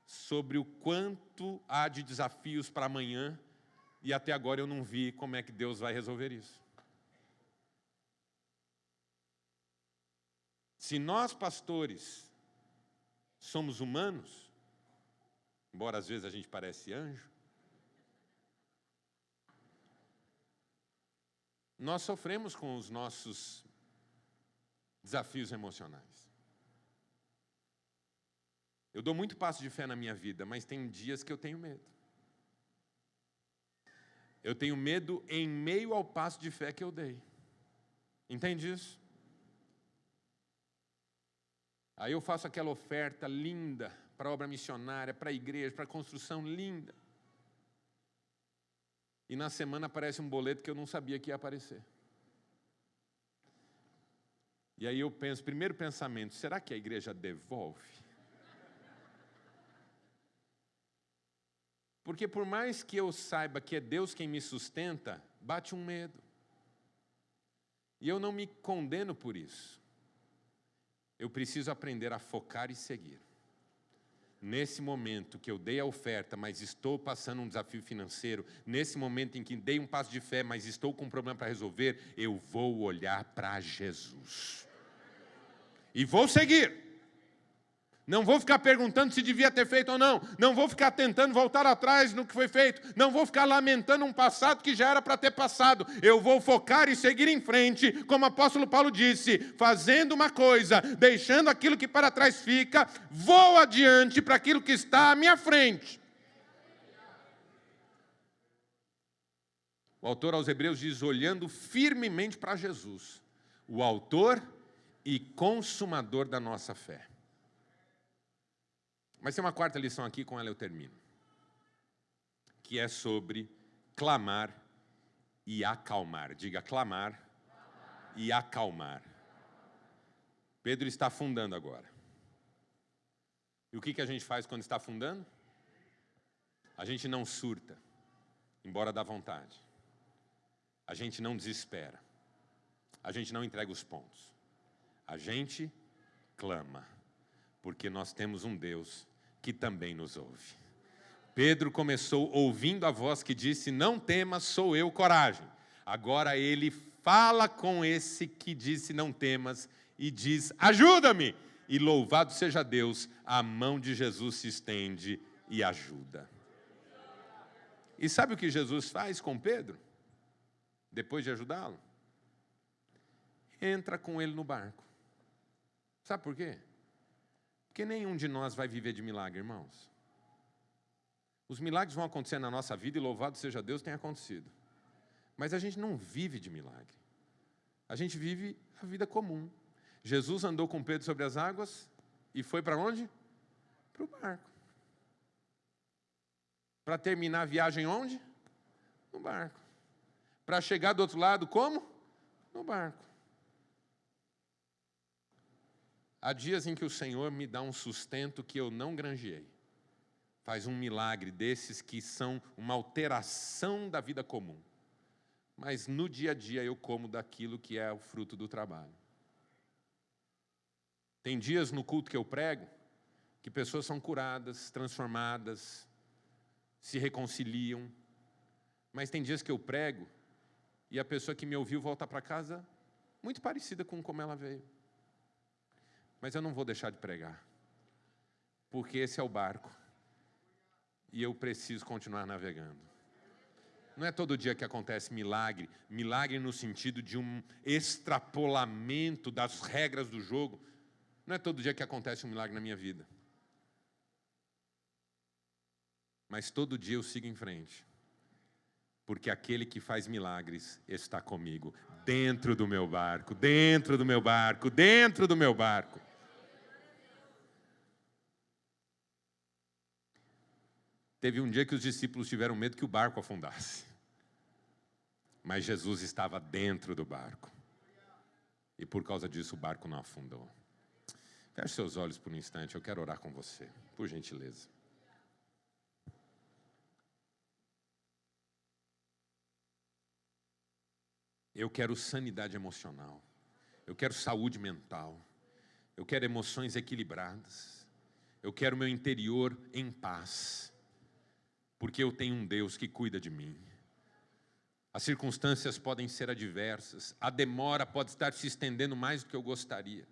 sobre o quanto há de desafios para amanhã, e até agora eu não vi como é que Deus vai resolver isso. Se nós, pastores, somos humanos, embora às vezes a gente pareça anjo, nós sofremos com os nossos desafios emocionais. Eu dou muito passo de fé na minha vida, mas tem dias que eu tenho medo. Eu tenho medo em meio ao passo de fé que eu dei. Entende isso? Aí eu faço aquela oferta linda para a obra missionária, para a igreja, para a construção linda. E na semana aparece um boleto que eu não sabia que ia aparecer. E aí eu penso, primeiro pensamento, será que a igreja devolve? Porque por mais que eu saiba que é Deus quem me sustenta, bate um medo. E eu não me condeno por isso. Eu preciso aprender a focar e seguir. Nesse momento que eu dei a oferta, mas estou passando um desafio financeiro, nesse momento em que dei um passo de fé, mas estou com um problema para resolver, eu vou olhar para Jesus. E vou seguir. Não vou ficar perguntando se devia ter feito ou não. Não vou ficar tentando voltar atrás no que foi feito. Não vou ficar lamentando um passado que já era para ter passado. Eu vou focar e seguir em frente, como o apóstolo Paulo disse, fazendo uma coisa, deixando aquilo que para trás fica, vou adiante para aquilo que está à minha frente. O autor aos Hebreus diz, olhando firmemente para Jesus, o autor e consumador da nossa fé. Mas tem uma quarta lição aqui, com ela eu termino, que é sobre clamar e acalmar. Diga clamar e acalmar. Pedro está afundando agora. E o que a gente faz quando está afundando? A gente não surta, embora dá vontade. A gente não desespera. A gente não entrega os pontos. A gente clama, porque nós temos um Deus que também nos ouve. Pedro começou ouvindo a voz que disse, não temas, sou eu, coragem. Agora ele fala com esse que disse, não temas, e diz, ajuda-me. E louvado seja Deus, a mão de Jesus se estende e ajuda. E sabe o que Jesus faz com Pedro? Depois de ajudá-lo? Entra com ele no barco. Sabe por quê? Porque nenhum de nós vai viver de milagre, irmãos. Os milagres vão acontecer na nossa vida e louvado seja Deus, tem acontecido. Mas a gente não vive de milagre. A gente vive a vida comum. Jesus andou com Pedro sobre as águas e foi para onde? Para o barco. Para terminar a viagem onde? No barco. Para chegar do outro lado, como? No barco. Há dias em que o Senhor me dá um sustento que eu não granjeei. Faz um milagre desses que são uma alteração da vida comum. Mas no dia a dia eu como daquilo que é o fruto do trabalho. Tem dias no culto que eu prego que pessoas são curadas, transformadas, se reconciliam. Mas tem dias que eu prego e a pessoa que me ouviu volta para casa muito parecida com como ela veio. Mas eu não vou deixar de pregar, porque esse é o barco, e eu preciso continuar navegando. Não é todo dia que acontece milagre, milagre no sentido de um extrapolamento das regras do jogo. Não é todo dia que acontece um milagre na minha vida. Mas todo dia eu sigo em frente, porque aquele que faz milagres está comigo, dentro do meu barco, dentro do meu barco, dentro do meu barco. Teve um dia que os discípulos tiveram medo que o barco afundasse. Mas Jesus estava dentro do barco. E por causa disso o barco não afundou. Feche seus olhos por um instante, eu quero orar com você, por gentileza. Eu quero sanidade emocional. Eu quero saúde mental. Eu quero emoções equilibradas. Eu quero meu interior em paz. Porque eu tenho um Deus que cuida de mim. As circunstâncias podem ser adversas, a demora pode estar se estendendo mais do que eu gostaria.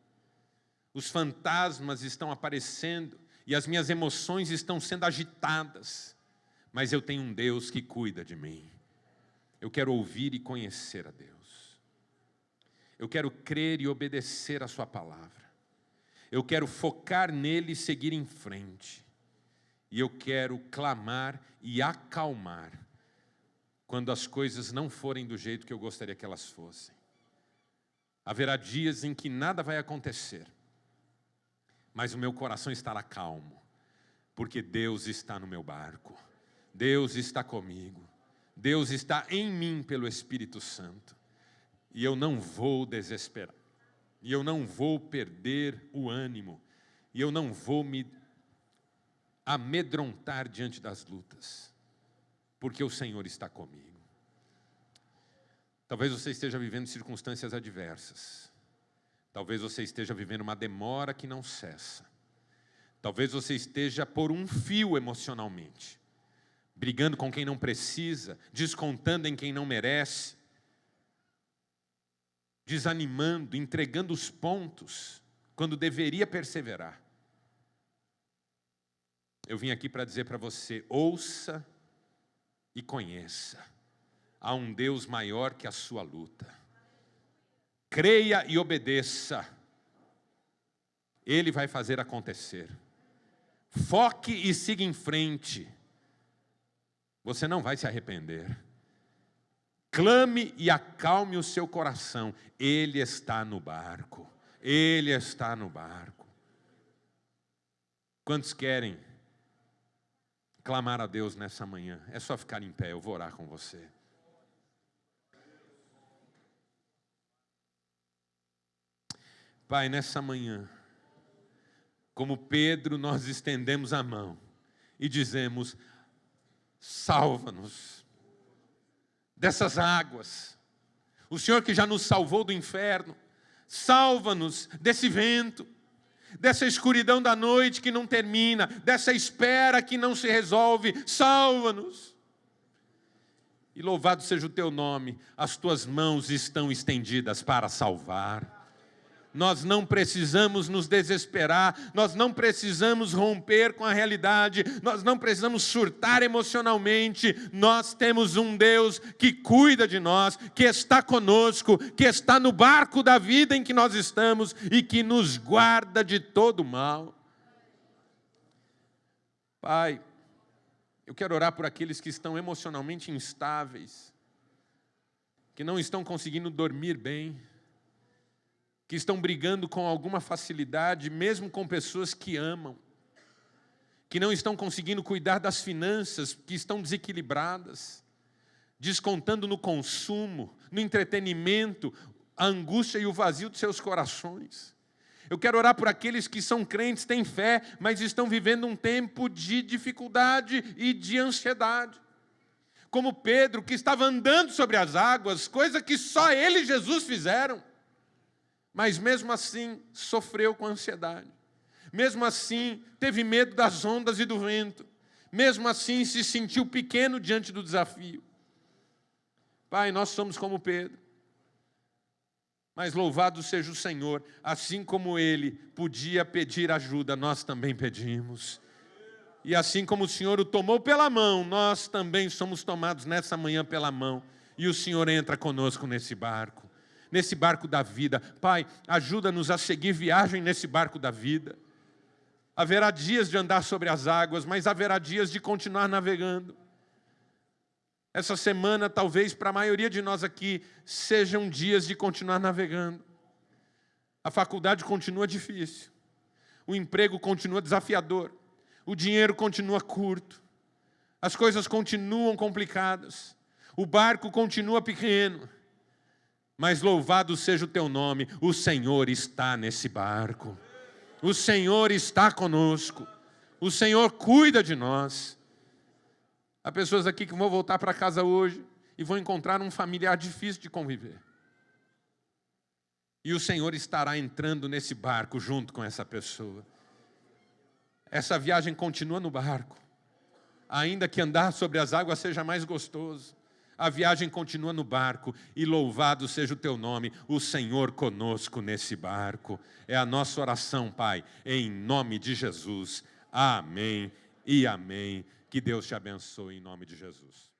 Os fantasmas estão aparecendo e as minhas emoções estão sendo agitadas. Mas eu tenho um Deus que cuida de mim. Eu quero ouvir e conhecer a Deus. Eu quero crer e obedecer a sua palavra. Eu quero focar nele e seguir em frente. E eu quero clamar e acalmar quando as coisas não forem do jeito que eu gostaria que elas fossem. Haverá dias em que nada vai acontecer, mas o meu coração estará calmo, porque Deus está no meu barco, Deus está comigo, Deus está em mim pelo Espírito Santo, e eu não vou desesperar, e eu não vou perder o ânimo, e eu não vou me amedrontar diante das lutas, porque o Senhor está comigo. Talvez você esteja vivendo circunstâncias adversas. Talvez você esteja vivendo uma demora que não cessa. Talvez você esteja por um fio emocionalmente, brigando com quem não precisa, descontando em quem não merece, desanimando, entregando os pontos, quando deveria perseverar. eu vim aqui para dizer para você, ouça e conheça. Há um Deus maior que a sua luta. Creia e obedeça. Ele vai fazer acontecer. Foque e siga em frente. Você não vai se arrepender. Clame e acalme o seu coração. Ele está no barco. Ele está no barco. Quantos querem clamar a Deus nessa manhã? É só ficar em pé, eu vou orar com você. Pai, nessa manhã, como Pedro, nós estendemos a mão e dizemos, salva-nos dessas águas. O Senhor que já nos salvou do inferno, salva-nos desse vento, dessa escuridão da noite que não termina, dessa espera que não se resolve, salva-nos. E louvado seja o teu nome, as tuas mãos estão estendidas para salvar. Nós não precisamos nos desesperar, nós não precisamos romper com a realidade, nós não precisamos surtar emocionalmente. Nós temos um Deus que cuida de nós, que está conosco, que está no barco da vida em que nós estamos e que nos guarda de todo mal. Pai, eu quero orar por aqueles que estão emocionalmente instáveis, que não estão conseguindo dormir bem, que estão brigando com alguma facilidade, mesmo com pessoas que amam, que não estão conseguindo cuidar das finanças, que estão desequilibradas, descontando no consumo, no entretenimento, a angústia e o vazio de seus corações. Eu quero orar por aqueles que são crentes, têm fé, mas estão vivendo um tempo de dificuldade e de ansiedade. Como Pedro, que estava andando sobre as águas, coisa que só ele e Jesus fizeram. Mas mesmo assim sofreu com ansiedade. Mesmo assim teve medo das ondas e do vento. Mesmo assim se sentiu pequeno diante do desafio. Pai, nós somos como Pedro. Mas louvado seja o Senhor, assim como Ele podia pedir ajuda, nós também pedimos. E assim como o Senhor o tomou pela mão, nós também somos tomados nessa manhã pela mão. E o Senhor entra conosco nesse barco da vida. Pai, ajuda-nos a seguir viagem nesse barco da vida. Haverá dias de andar sobre as águas, mas haverá dias de continuar navegando. Essa semana, talvez, para a maioria de nós aqui, sejam dias de continuar navegando. A faculdade continua difícil. O emprego continua desafiador. O dinheiro continua curto. As coisas continuam complicadas. O barco continua pequeno. Mas louvado seja o teu nome, o Senhor está nesse barco. O Senhor está conosco. O Senhor cuida de nós. Há pessoas aqui que vão voltar para casa hoje e vão encontrar um familiar difícil de conviver. E o Senhor estará entrando nesse barco junto com essa pessoa. Essa viagem continua no barco. Ainda que andar sobre as águas seja mais gostoso. A viagem continua no barco e louvado seja o teu nome, o Senhor conosco nesse barco. É a nossa oração, Pai, em nome de Jesus. Amém e amém. Que Deus te abençoe em nome de Jesus.